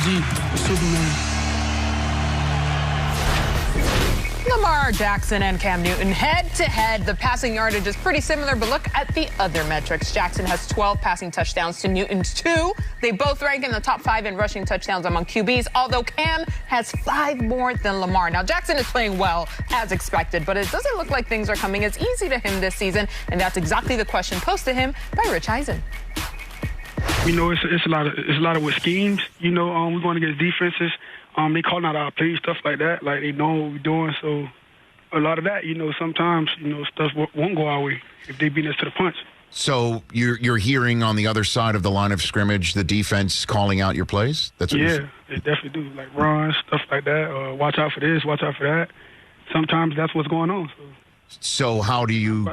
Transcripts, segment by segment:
G, Superman. Lamar Jackson and Cam Newton head-to-head. The passing yardage is pretty similar, but look at the other metrics. Jackson has 12 passing touchdowns to Newton's 2. They both rank in the top 5 in rushing touchdowns among QBs, although Cam has 5 more than Lamar. Now, Jackson is playing well, as expected, but it doesn't look like things are coming as easy to him this season, and that's exactly the question posed to him by Rich Eisen. You know, it's a lot of with schemes. You know, we're going against defenses. They calling out our plays, stuff like that. Like, they know what we're doing. So a lot of that, you know, sometimes, you know, stuff won't go our way if they beat us to the punch. So you're hearing on the other side of the line of scrimmage the defense calling out your plays? That's what they definitely do. Like runs, stuff like that. Watch out for this, watch out for that. Sometimes that's what's going on. So how do you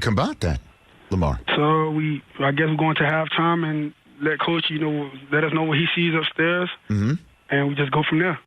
combat that, Lamar? So I guess we're going to halftime and let coach, you know, let us know what he sees upstairs. Mm-hmm. And we just go from there.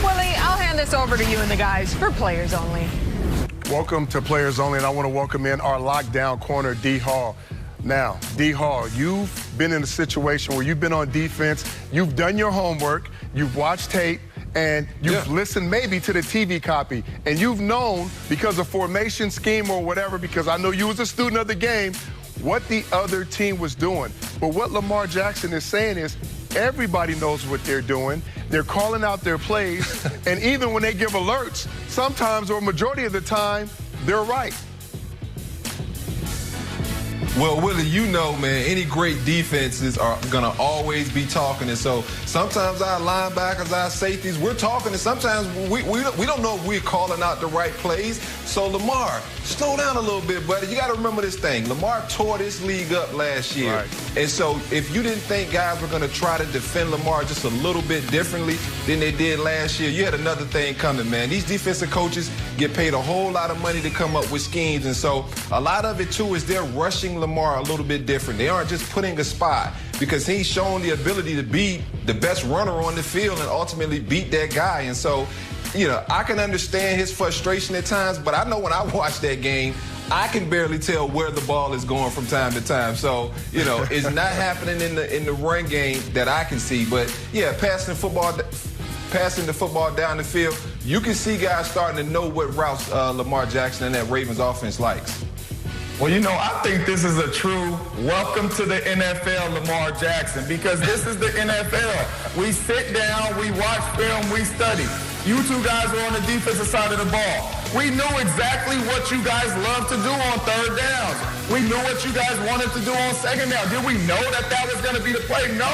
Willie, I'll hand this over to you and the guys for Players Only. Welcome to Players Only, and I want to welcome in our lockdown corner, D. Hall. Now, D. Hall, you've been in a situation where you've been on defense, you've done your homework, you've watched tape, and you've listened maybe to the TV copy, and you've known because of formation, scheme, or whatever, because I know you was a student of the game, what the other team was doing. But what Lamar Jackson is saying is everybody knows what they're doing. They're calling out their plays, and even when they give alerts, sometimes or majority of the time, they're right. Well, Willie, you know, man, any great defenses are going to always be talking. And so sometimes our linebackers, our safeties, we're talking, and sometimes we don't know if we're calling out the right plays. So, Lamar, slow down a little bit, buddy. You got to remember this thing. Lamar tore this league up last year. Right. And so if you didn't think guys were going to try to defend Lamar just a little bit differently than they did last year, you had another thing coming, man. These defensive coaches get paid a whole lot of money to come up with schemes. And so a lot of it, too, is they're rushing Lamar a little bit different. They aren't just putting a spot because he's shown the ability to be the best runner on the field and ultimately beat that guy. And so, you know, I can understand his frustration at times, but I know when I watch that game, I can barely tell where the ball is going from time to time. So, you know, it's not happening in the run game that I can see. But, yeah, passing the football down the field, you can see guys starting to know what routes Lamar Jackson and that Ravens offense likes. Well, you know, I think this is a true welcome to the NFL, Lamar Jackson, because this is the NFL. We sit down, we watch film, we study. You two guys were on the defensive side of the ball. We knew exactly what you guys love to do on third downs. We knew what you guys wanted to do on second down. Did we know that was going to be the play? No.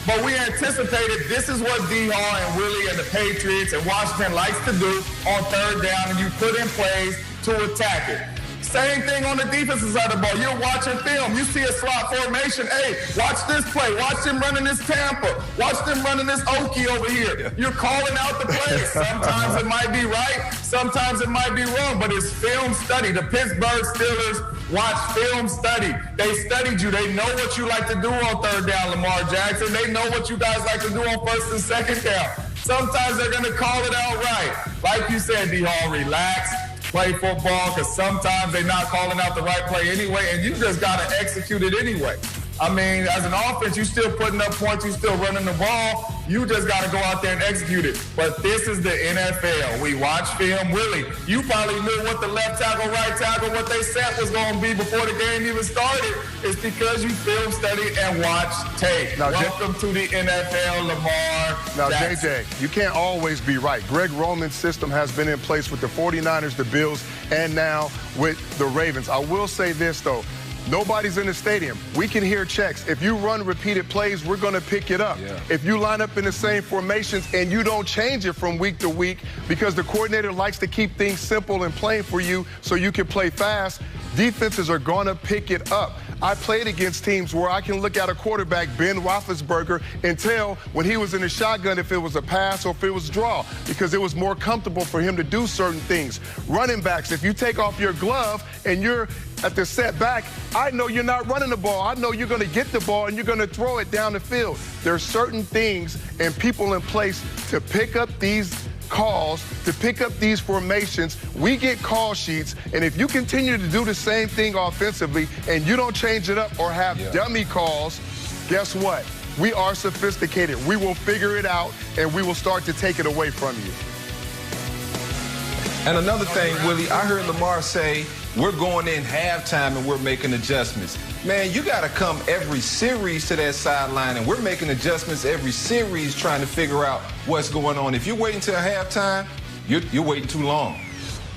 But we anticipated this is what D. Hall and Willie and the Patriots and Washington likes to do on third down, and you put in plays to attack it. Same thing on the defensive side of the ball. You're watching film. You see a slot formation. Hey, watch this play. Watch them running this Tampa. Watch them running this Okie over here. You're calling out the plays. Sometimes it might be right. Sometimes it might be wrong. But it's film study. The Pittsburgh Steelers watch film study. They studied you. They know what you like to do on third down, Lamar Jackson. They know what you guys like to do on first and second down. Sometimes they're going to call it out right. Like you said, D. Hall, relax. Play football, because sometimes they're not calling out the right play anyway, and you just got to execute it anyway. I mean, as an offense, you still putting up points, you still running the ball. You just got to go out there and execute it. But this is the NFL. We watch film. Willie, you probably knew what the left tackle, right tackle, what they set was going to be before the game even started. It's because you film study and watch tape. Now, welcome to the NFL, Lamar Now, Jackson. JJ, you can't always be right. Greg Roman's system has been in place with the 49ers, the Bills, and now with the Ravens. I will say this, though. Nobody's in the stadium. We can hear checks. If you run repeated plays, we're going to pick it up. Yeah. If you line up in the same formations and you don't change it from week to week because the coordinator likes to keep things simple and plain for you so you can play fast, defenses are going to pick it up. I played against teams where I can look at a quarterback, Ben Roethlisberger, and tell when he was in the shotgun if it was a pass or if it was draw, because it was more comfortable for him to do certain things. Running backs, if you take off your glove and you're at the setback, I know you're not running the ball. I know you're going to get the ball and you're going to throw it down the field. There are certain things and people in place to pick up these calls, to pick up these formations. We get call sheets, and if you continue to do the same thing offensively and you don't change it up or have dummy calls, guess what? We are sophisticated. We will figure it out, and we will start to take it away from you. And another thing, Willie, I heard Lamar say, we're going in halftime and we're making adjustments. Man, you got to come every series to that sideline, and we're making adjustments every series trying to figure out what's going on. If you're waiting till halftime, you're waiting too long.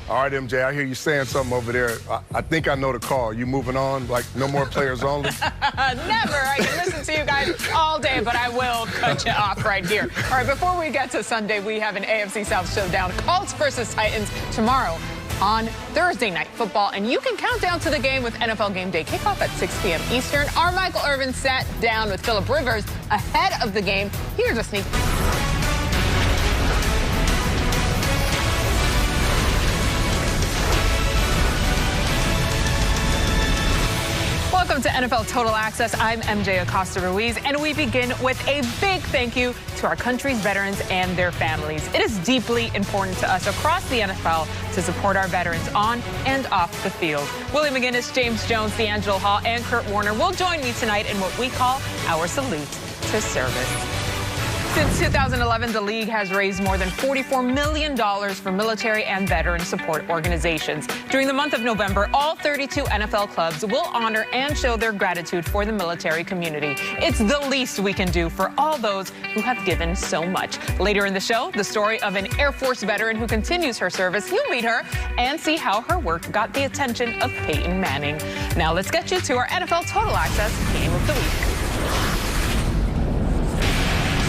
All right, MJ, I hear you saying something over there. I think I know the call. You moving on? Like, no more players only? Never. I can listen to you guys all day, but I will cut you off right here. All right, before we get to Sunday, we have an AFC South showdown. Colts versus Titans tomorrow on Thursday Night Football. And you can count down to the game with NFL Game Day kickoff at 6 p.m. Eastern. Our Michael Irvin sat down with Phillip Rivers ahead of the game. Here's a sneak peek. Welcome to NFL Total Access. I'm MJ Acosta-Ruiz, and we begin with a big thank you to our country's veterans and their families. It is deeply important to us across the NFL to support our veterans on and off the field. Willie McGinnis, James Jones, DeAngelo Hall, and Kurt Warner will join me tonight in what we call our salute to service. Since 2011, the league has raised more than $44 million for military and veteran support organizations. During the month of November, all 32 NFL clubs will honor and show their gratitude for the military community. It's the least we can do for all those who have given so much. Later in the show, the story of an Air Force veteran who continues her service. You'll meet her and see how her work got the attention of Peyton Manning. Now let's get you to our NFL Total Access Game of the Week.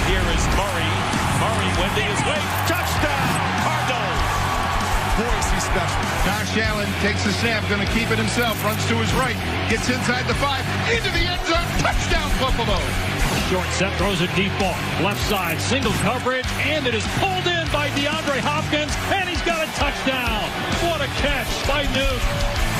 Here is Murray. Murray wending his way. Touchdown, Cardinals. Boy, is he special. Josh Allen takes the snap, going to keep it himself. Runs to his right. Gets inside the 5. Into the end zone. Touchdown, Buffalo. Short set, throws a deep ball. Left side, single coverage, and it is pulled in by DeAndre Hopkins, and he's got a touchdown. What a catch by Newt.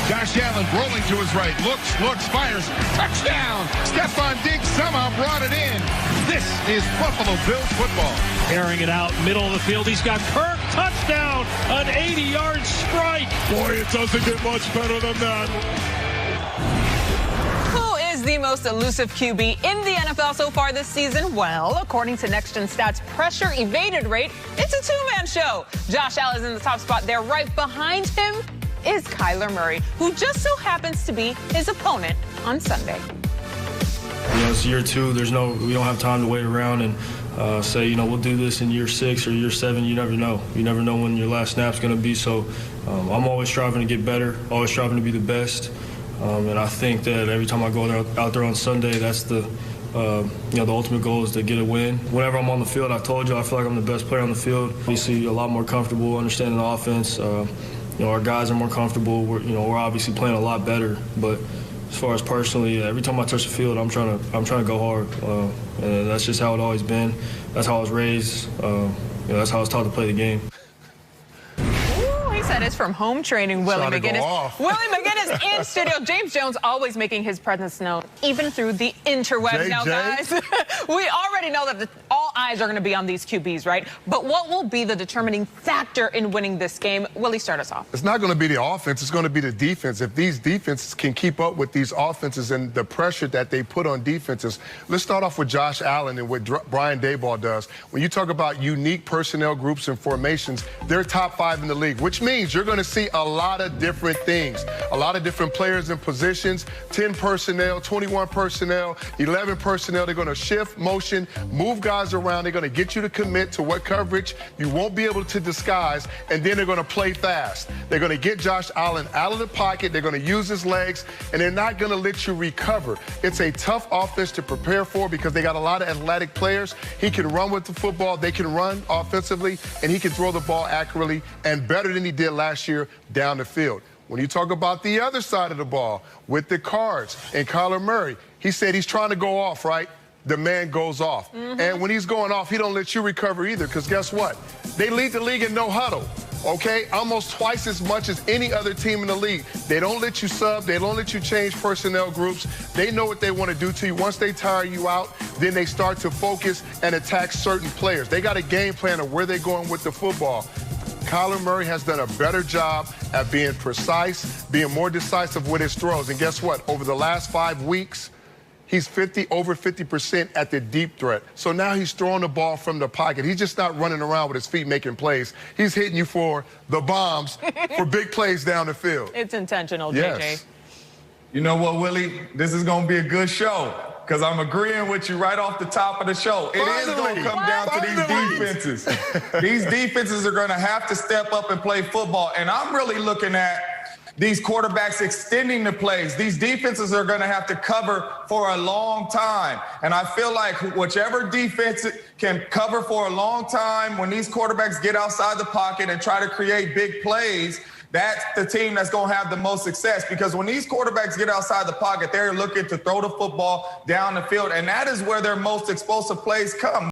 Josh Allen rolling to his right. Looks, fires. Touchdown. Stephon Diggs somehow brought it in. This is Buffalo Bills football. Carrying it out, middle of the field. He's got Kirk. Touchdown. An 80-yard strike. Boy, it doesn't get much better than that. Who is the most elusive QB in the NFL so far this season? Well, according to Next Gen Stats pressure evaded rate, it's a two-man show. Josh Allen is in the top spot there. Right behind him is Kyler Murray, who just so happens to be his opponent on Sunday. You know, it's year 2. We don't have time to wait around and say, we'll do this in year 6 or year 7. You never know. You never know when your last snap's going to be. So I'm always striving to get better, always striving to be the best. And I think that every time I go out there on Sunday, that's the ultimate goal is to get a win. Whenever I'm on the field, I told you, I feel like I'm the best player on the field. Obviously, a lot more comfortable understanding the offense. Our guys are more comfortable. We're obviously playing a lot better. But as far as personally, every time I touch the field, I'm trying to go hard. And that's just how it's always been. That's how I was raised. That's how I was taught to play the game. He said it's from home training, Willie McGinnis. Willie McGinnis in studio. James Jones always making his presence known, even through the interwebs. Now, guys, we already know that all eyes are going to be on these QBs, right? But what will be the determining factor in winning this game? Willie, start us off. It's not going to be the offense. It's going to be the defense. If these defenses can keep up with these offenses and the pressure that they put on defenses, let's start off with Josh Allen and what Brian Daboll does. When you talk about unique personnel groups and formations, they're top 5 in the league, which means you're going to see a lot of different things, a lot of different players and positions, 10 personnel, 21 personnel, 11 personnel. They're going to shift, motion, move guys around. They're going to get you to commit to what coverage you won't be able to disguise, and then they're going to play fast. They're going to get Josh Allen out of the pocket. They're going to use his legs, and they're not going to let you recover. It's a tough offense to prepare for because they got a lot of athletic players. He can run with the football. They can run offensively, and he can throw the ball accurately and better than he did last year down the field. When you talk about the other side of the ball with the Cards and Kyler Murray, he said he's trying to go off, right? The man goes off. And when he's going off, he don't let you recover either, because guess what? They lead the league in no huddle, okay? Almost twice as much as any other team in the league. They don't let you sub. They don't let you change personnel groups. They know what they want to do to you. Once they tire you out, then they start to focus and attack certain players. They got a game plan of where they're going with the football. Kyler Murray has done a better job at being precise, being more decisive with his throws. And guess what? Over the last 5 weeks, he's over 50% at the deep threat. So now he's throwing the ball from the pocket. He's just not running around with his feet making plays. He's hitting you for the bombs for big plays down the field. It's intentional, yes. JJ. You know what, Willie? This is going to be a good show because I'm agreeing with you right off the top of the show. It is going to come down to these defenses. These defenses are going to have to step up and play football. And I'm really looking at these quarterbacks extending the plays. These defenses are going to have to cover for a long time. And I feel like whichever defense can cover for a long time, when these quarterbacks get outside the pocket and try to create big plays, that's the team that's going to have the most success, because when these quarterbacks get outside the pocket, they're looking to throw the football down the field, and that is where their most explosive plays come.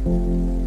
Thank you.